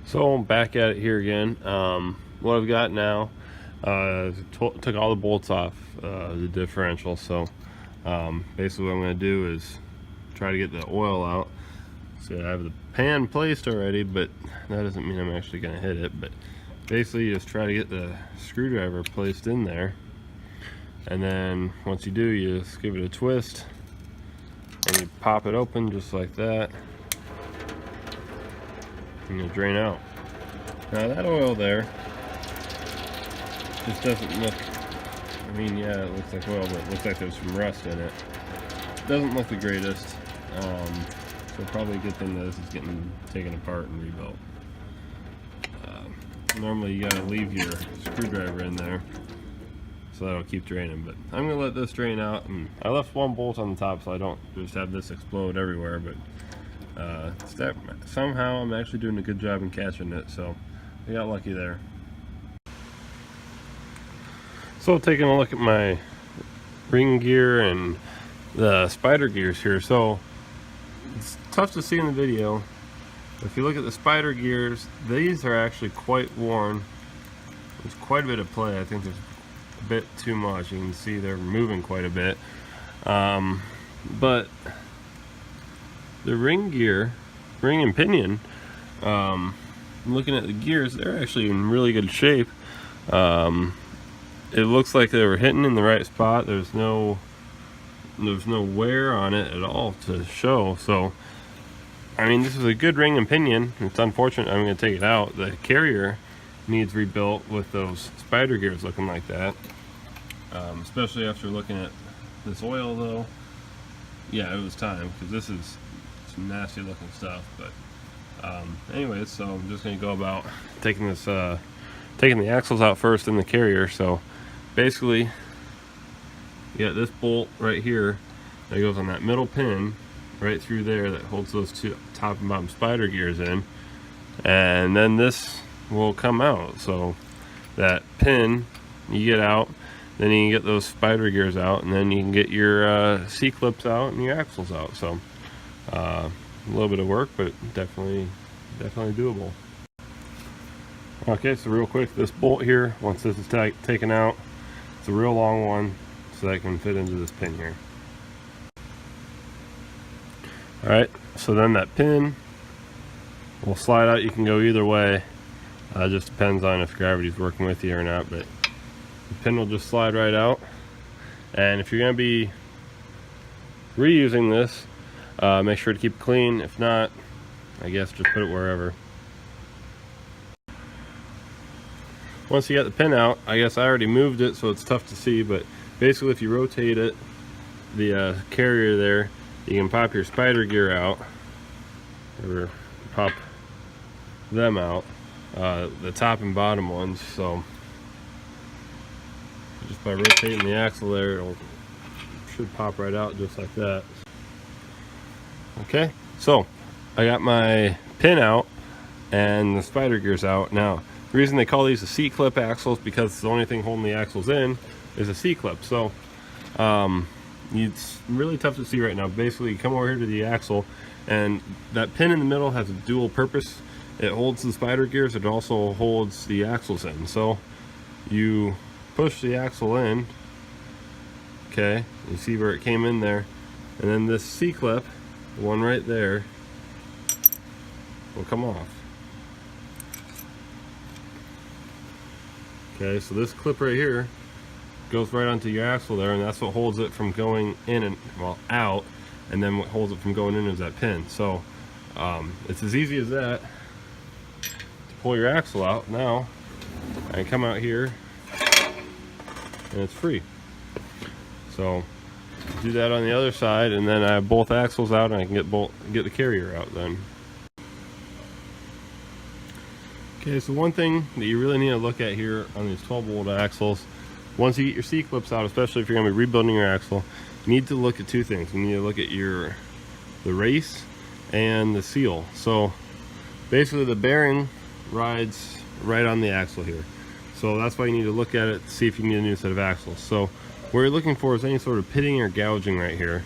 So I'm back at it here again. What I've got now, took all the bolts off the differential. So basically what I'm going to do is try to get the oil out. So I have the pan placed already, but that doesn't mean I'm actually going to hit it. But basically you just try to get the screwdriver placed in there. And then once you do, you just give it a twist and you pop it open just like that. And you drain out. Now that oil there just doesn't look, I mean, yeah, it looks like oil, but it looks like there's some rust in it. Doesn't look the greatest, so probably a good thing that this is getting taken apart and rebuilt. Normally you gotta leave your screwdriver in there so that'll keep draining, but I'm gonna let this drain out. And I left one bolt on the top so I don't just have this explode everywhere, but somehow I'm actually doing a good job in catching it, so I got lucky there. So taking a look at my ring gear and the spider gears here, so it's tough to see in the video. If you look at the spider gears, these are actually quite worn. There's quite a bit of play. I think there's a bit too much. You can see they're moving quite a bit, but the ring and pinion, looking at the gears, they're actually in really good shape. It looks like they were hitting in the right spot. There's no wear on it at all to show. So I mean, this is a good ring and pinion. It's unfortunate I'm going to take it out. The carrier needs rebuilt with those spider gears looking like that, especially after looking at this oil though. Yeah, it was time, because this is some nasty looking stuff. But anyways, so I'm just going to go about taking the axles out first in the carrier. So basically you got this bolt right here that goes on that middle pin right through there that holds those two top and bottom spider gears in, and then this will come out. So that pin you get out, then you can get those spider gears out, and then you can get your C-clips out and your axles out. So a little bit of work, but definitely doable. Okay, so real quick, this bolt here, once this is taken out, it's a real long one, so that can fit into this pin here. Alright, so then that pin will slide out. You can go either way, just depends on if gravity's working with you or not, but the pin will just slide right out. And if you're going to be reusing this, make sure to keep it clean. If not, I guess just put it wherever. Once you got the pin out, I guess I already moved it so it's tough to see, but basically if you rotate it, the carrier there, you can pop your spider gear out, or pop them out, the top and bottom ones. So just by rotating the axle there, it should pop right out just like that. Okay, so I got my pin out and the spider gears out. Now the reason they call these the C-clip axles, because the only thing holding the axles in is a C-clip. So it's really tough to see right now. Basically, you come over here to the axle, and that pin in the middle has a dual purpose. It holds the spider gears, it also holds the axles in. So you push the axle in, okay, you see where it came in there, and then this C-clip, the one right there, will come off. Okay, so this clip right here goes right onto your axle there, and that's what holds it from going in and, well, out, and then what holds it from going in is that pin. So it's as easy as that to pull your axle out. Now I come out here and it's free. So do that on the other side, and then I have both axles out, and I can get the carrier out then. Okay, so one thing that you really need to look at here on these 12-volt axles, once you get your C-clips out, especially if you're going to be rebuilding your axle, you need to look at two things. You need to look at the race and the seal. So basically the bearing rides right on the axle here. So that's why you need to look at it to see if you need a new set of axles. So what you're looking for is any sort of pitting or gouging right here.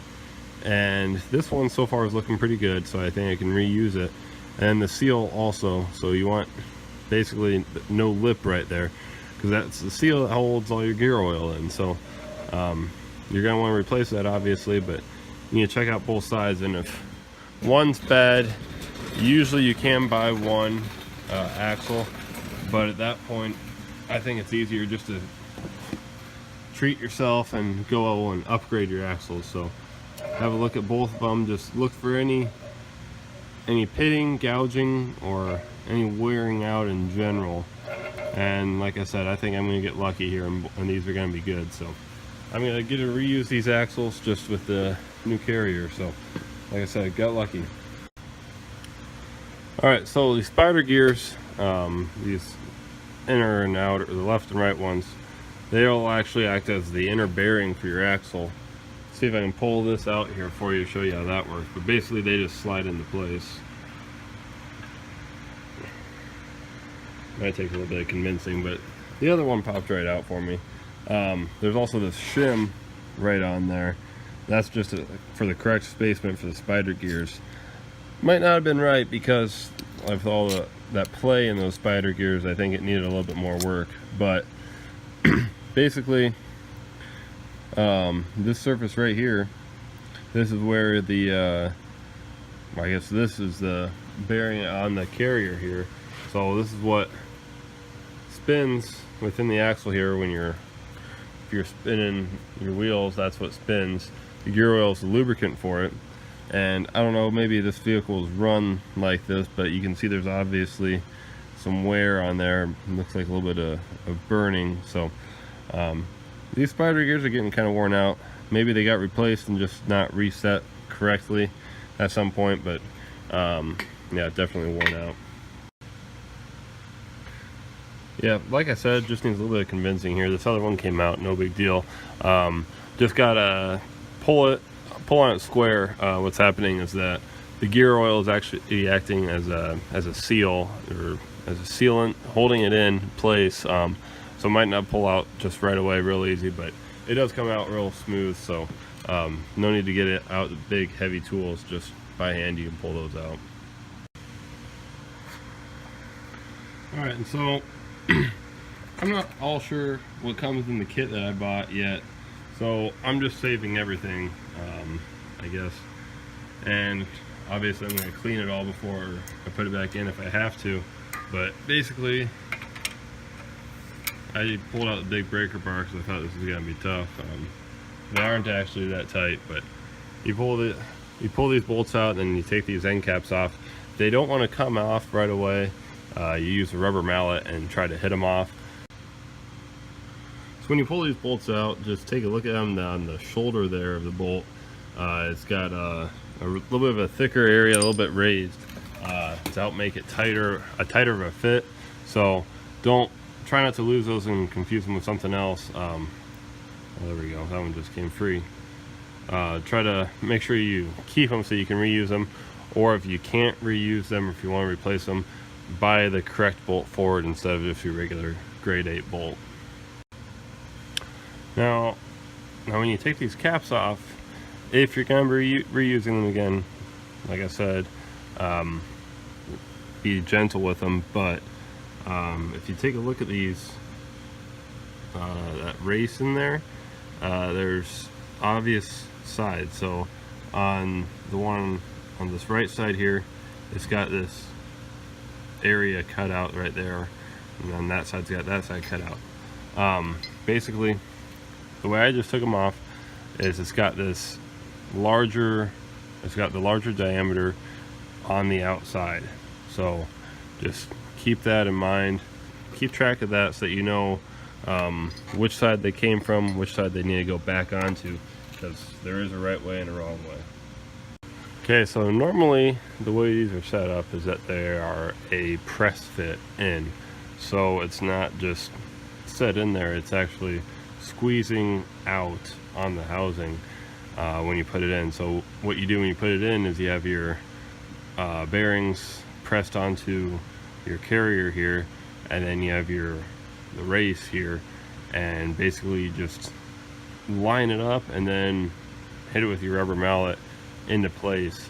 And this one so far is looking pretty good, so I think I can reuse it. and the seal also. So you want basically no lip right there, because that's the seal that holds all your gear oil in. So you're going to want to replace that, obviously, but you need to check out both sides. And if one's bad, usually you can buy one axle, but at that point I think it's easier just to treat yourself and go and upgrade your axles. So have a look at both of them. Just look for any pitting, gouging, or any wearing out in general. And like I said, I think I'm going to get lucky here, and these are going to be good. So I'm going to get to reuse these axles just with the new carrier. So like I said, got lucky. Alright, so these spider gears, these inner and outer, the left and right ones, they'll actually act as the inner bearing for your axle. Let's see if I can pull this out here for you to show you how that works. But basically they just slide into place. Might take a little bit of convincing, but the other one popped right out for me. There's also this shim right on there. That's just for the correct spacement for the spider gears. Might not have been right, because with all that play in those spider gears, I think it needed a little bit more work. But basically, this surface right here, this is where the I guess this is the bearing on the carrier here. So this is what spins within the axle here. When if you're spinning your wheels, that's what spins. The gear oil is the lubricant for it. And I don't know, maybe this vehicle is run like this, but you can see there's obviously some wear on there. It looks like a little bit of burning. So these spider gears are getting kind of worn out. Maybe they got replaced and just not reset correctly at some point, but yeah, definitely worn out. Yeah, like I said, just needs a little bit of convincing here. This other one came out, no big deal. Just gotta pull on it square. What's happening is that the gear oil is actually acting as a seal, or as a sealant, holding it in place. So it might not pull out just right away real easy, but it does come out real smooth. So no need to get it out with big heavy tools. Just by hand you can pull those out. Alright, and so I'm not all sure what comes in the kit that I bought yet. So I'm just saving everything, I guess, and obviously I'm going to clean it all before I put it back in if I have to. But basically, I pulled out the big breaker bar because I thought this was going to be tough. They aren't actually that tight, but you pull these bolts out, and then you take these end caps off. They don't want to come off right away. You use a rubber mallet and try to hit them off. So when you pull these bolts out, just take a look at them on the shoulder there of the bolt. It's got a little bit of a thicker area, a little bit raised, to help make it tighter of a fit. So try not to lose those and confuse them with something else. Oh, there we go, that one just came free. Try to make sure you keep them so you can reuse them, or if you can't reuse them, if you want to replace them, buy the correct bolt forward instead of just your regular grade 8 bolt. Now when you take these caps off, if you're going to be reusing them again, like I said, be gentle with them. But if you take a look at these, that race in there, there's obvious sides. So on the one on this right side here, it's got this area cut out right there, and on that side's got that side cut out. Basically, the way I just took them off is it's got the larger diameter on the outside. So just keep that in mind. Keep track of that so that you know which side they came from, which side they need to go back onto, because there is a right way and a wrong way. Okay, so normally the way these are set up is that they are a press fit in. So it's not just set in there, it's actually squeezing out on the housing when you put it in. So what you do when you put it in is you have your bearings pressed onto your carrier here, and then you have the race here, and basically you just line it up and then hit it with your rubber mallet into place.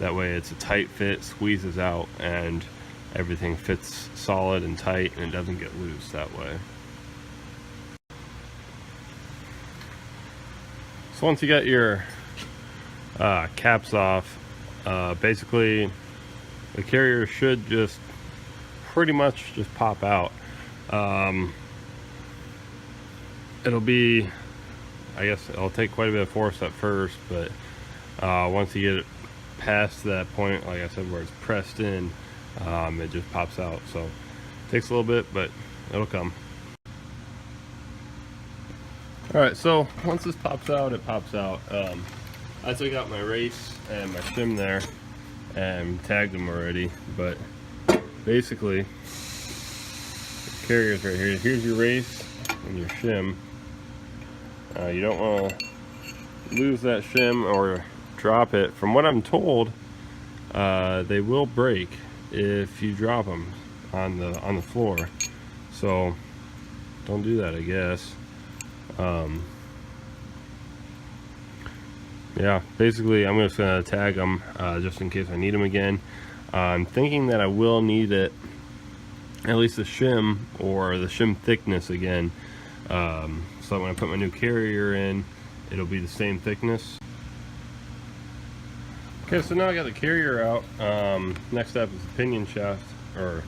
That way it's a tight fit, squeezes out, and everything fits solid and tight, and it doesn't get loose that way. So once you got your caps off, basically the carrier should just pretty much just pop out. It'll be, I guess it'll take quite a bit of force at first, but once you get it past that point, like I said, where it's pressed in, it just pops out. So it takes a little bit, but it'll come. Alright, so once this pops out, it pops out. I took out my race and my shim there and tagged them already, but basically the carrier's right here. Here's your race and your shim. You don't want to lose that shim or drop it. From what I'm told, they will break if you drop them on the floor. So don't do that, I guess. Yeah, basically I'm just gonna tag them just in case I need them again. I'm thinking that I will need it, at least the shim or the shim thickness again. So when I put my new carrier in, it'll be the same thickness. Okay, so now I got the carrier out. Next step is the pinion shaft, or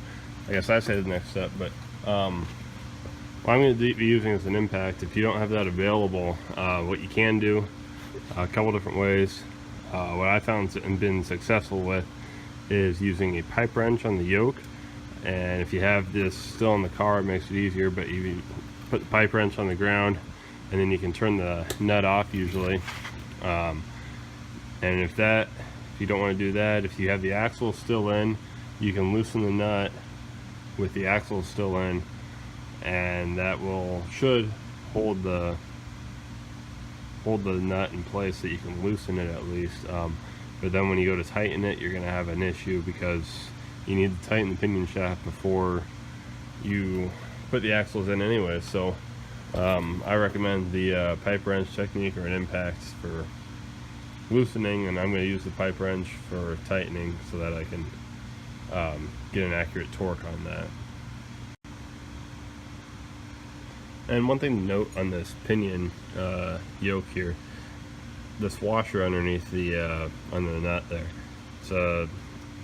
I guess I say the next step, but what I'm going to be using as an impact. If you don't have that available, what you can do, a couple different ways. What I found and been successful with is using a pipe wrench on the yoke. And if you have this still in the car, it makes it easier, but you put the pipe wrench on the ground and then you can turn the nut off usually. And if you don't want to do that, if you have the axle still in, you can loosen the nut with the axle still in, and that should hold the nut in place so you can loosen it at least. But then when you go to tighten it, you're going to have an issue because you need to tighten the pinion shaft before you put the axles in anyway. So I recommend the pipe wrench technique or an impact for loosening, and I'm going to use the pipe wrench for tightening so that I can get an accurate torque on that. And one thing to note on this pinion yoke here, this washer underneath the on the nut there,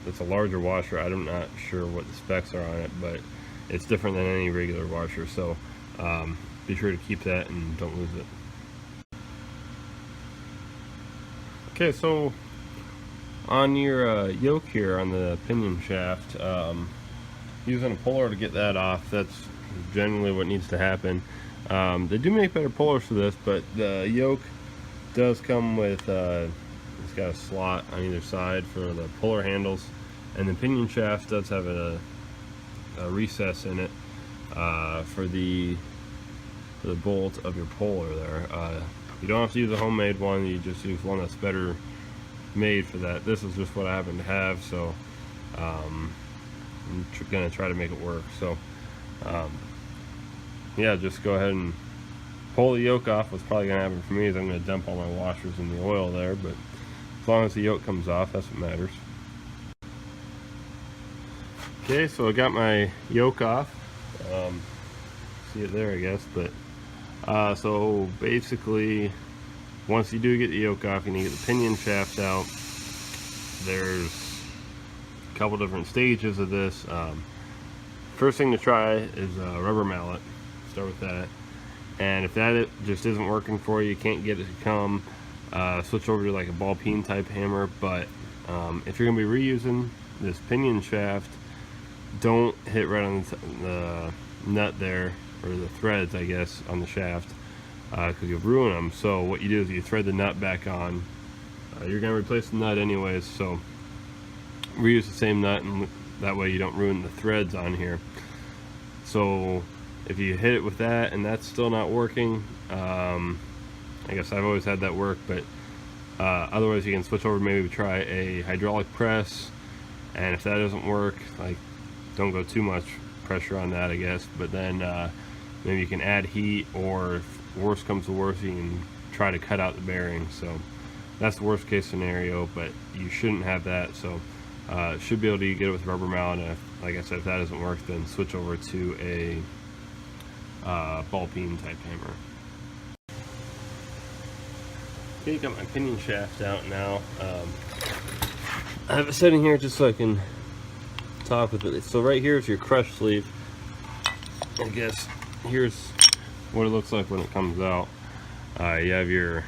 it's a larger washer. I'm not sure what the specs are on it, but it's different than any regular washer, so be sure to keep that and don't lose it. Okay, so on your yoke here on the pinion shaft, using a puller to get that off, that's generally what needs to happen. They do make better pullers for this, but the yoke does come with it's got a slot on either side for the puller handles, and the pinion shaft does have a recess in it for the bolt of your puller there. You don't have to use a homemade one, you just use one that's better made for that. This is just what I happen to have, so I'm gonna try to make it work. So yeah, just go ahead and pull the yoke off. What's probably gonna happen for me is I'm gonna dump all my washers in the oil there, but as long as the yoke comes off, that's what matters. Okay, so I got my yoke off. See it there, I guess, but so basically once you do get the yoke off, you need to get the pinion shaft out. There's a couple different stages of this. First thing to try is a rubber mallet. Start with that, and if that just isn't working for you, you can't get it to come, switch over to like a ball peen type hammer. But if you're going to be reusing this pinion shaft, don't hit right on the nut there, or the threads I guess on the shaft, because you'll ruin them. So what you do is you thread the nut back on. You're going to replace the nut anyways, so reuse the same nut, and that way you don't ruin the threads on here. So if you hit it with that and that's still not working, I guess I've always had that work, but otherwise you can switch over, maybe try a hydraulic press, and if that doesn't work, like, don't go too much pressure on that, I guess, but then maybe you can add heat, or if worse comes to worse, you can try to cut out the bearing. So That's the worst case scenario, but you shouldn't have that. So should be able to get it with rubber mallet. And like I said, if that doesn't work, then switch over to a ball peen type hammer. Okay, got my pinion shaft out now. I have it sitting here just so I can talk with it. So right here is your crush sleeve. I guess here's what it looks like when it comes out. You have your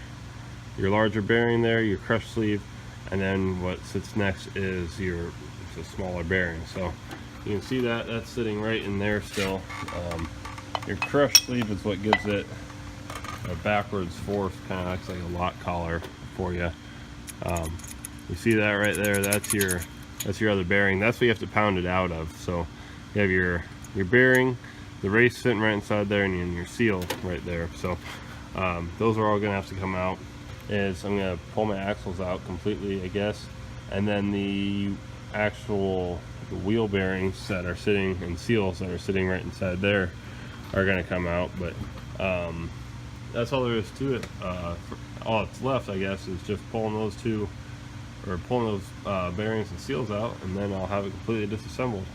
larger bearing there, your crush sleeve, and then what sits next is your smaller bearing. So you can see that that's sitting right in there still. Your crush sleeve is what gives it a backwards force, kind of acts like a lock collar for you. You see that right there? That's your other bearing. That's what you have to pound it out of. So you have your bearing, the race sitting right inside there, and your seal right there. So those are all gonna have to come out. I'm gonna pull my axles out completely, I guess, and then the wheel bearings that are sitting, and seals that are sitting right inside there are gonna come out. But that's all there is to it. All that's left, I guess, is just pulling those bearings and seals out, and then I'll have it completely disassembled.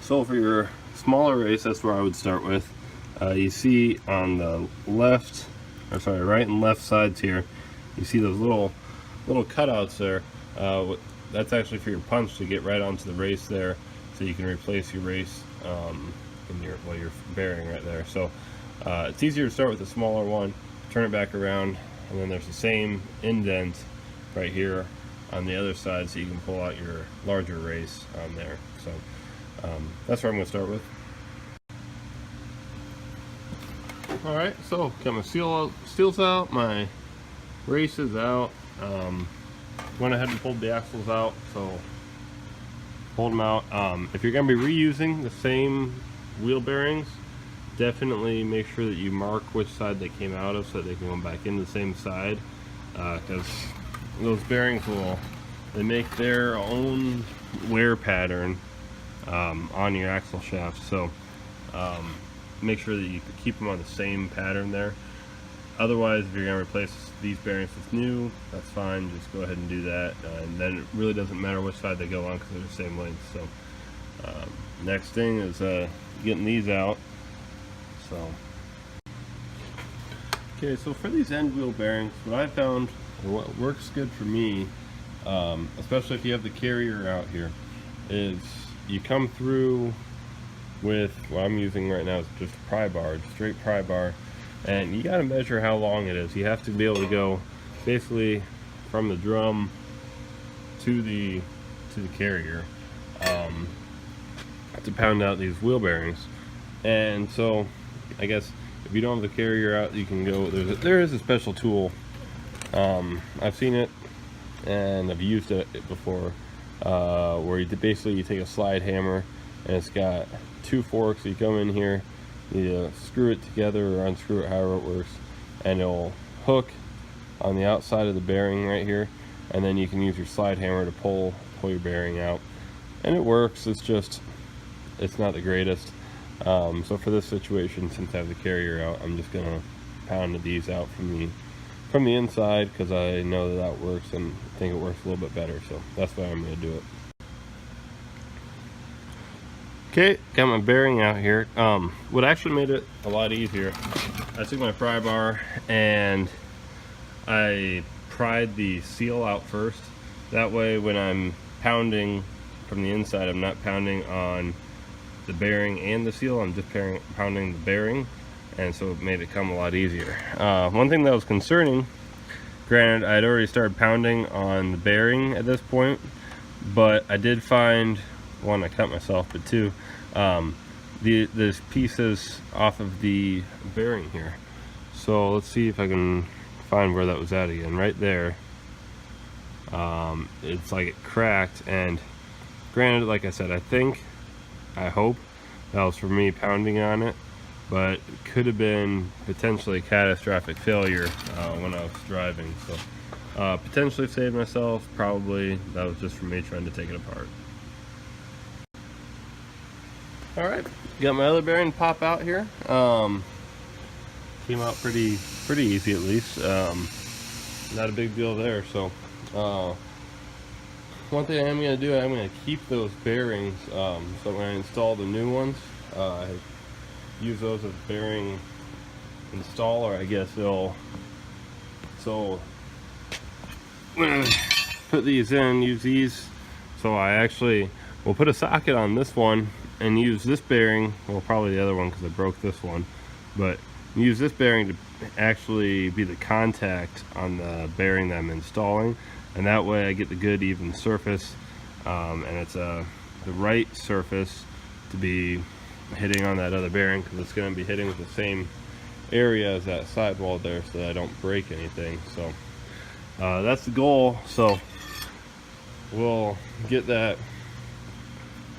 So for your smaller race, that's where I would start with. You see on the right and left sides here, you see those little cutouts there. That's actually for your punch to get right onto the race there, so you can replace your race in your bearing right there. So it's easier to start with the smaller one, turn it back around, and then there's the same indent right here on the other side, so you can pull out your larger race on there. So that's where I'm going to start with. Alright, so got my seals out, my race is out. Went ahead and pulled the axles out, so pulled them out. If you're going to be reusing the same wheel bearings, definitely make sure that you mark which side they came out of so that they can go back in the same side, because those bearings they make their own wear pattern on your axle shaft. So make sure that you keep them on the same pattern there. Otherwise, if you're going to replace these bearings with new, that's fine, just go ahead and do that, and then it really doesn't matter which side they go on because they're the same length. So next thing is getting these out. So okay, so for these end wheel bearings, what I found, or what works good for me, especially if you have the carrier out here, is you come through with what I'm using right now is just a pry bar, straight pry bar, and you got to measure how long it is. You have to be able to go basically from the drum to the carrier to pound out these wheel bearings. And so I guess if you don't have the carrier out, you can go, there is a special tool. I've seen it and I've used it before, where you take a slide hammer, and it's got two forks. You come in here, you screw it together or unscrew it, however it works, and it'll hook on the outside of the bearing right here, and then you can use your slide hammer to pull your bearing out, and it works. It's not the greatest. So for this situation, since I have the carrier out, I'm just gonna pound these out from the inside, because I know that works, and I think it works a little bit better. So that's why I'm gonna do it. Okay, got my bearing out here. What actually made it a lot easier, I took my pry bar and I pried the seal out first. That way when I'm pounding from the inside, I'm not pounding on the bearing and the seal, I'm just pounding the bearing, and so it made it come a lot easier. One thing that was concerning, granted I'd already started pounding on the bearing at this point, but I did find, one, I cut myself, but two, there's pieces off of the bearing here. So let's see if I can find where that was at again. Right there, it's like it cracked, and granted, like I said, I hope that was for me pounding on it, but it could have been potentially catastrophic failure when I was driving. So potentially saved myself, probably that was just for me trying to take it apart. Alright, got my other bearing pop out here. came out pretty easy, at least. Not a big deal there. So one thing I'm going to do, I'm going to keep those bearings, so when I install the new ones, I use those as bearing installer, I guess. So when I put these in, use these. So I actually will put a socket on this one and use this bearing, well, probably the other one because I broke this one, but use this bearing to actually be the contact on the bearing that I'm installing, and that way I get the good even surface, and it's the right surface to be hitting on that other bearing, because it's going to be hitting with the same area as that sidewall there, so that I don't break anything. So that's the goal. So we'll get that,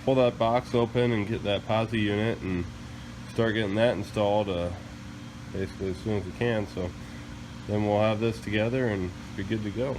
pull that box open and get that posi unit and start getting that installed basically as soon as we can. So then we'll have this together and be good to go.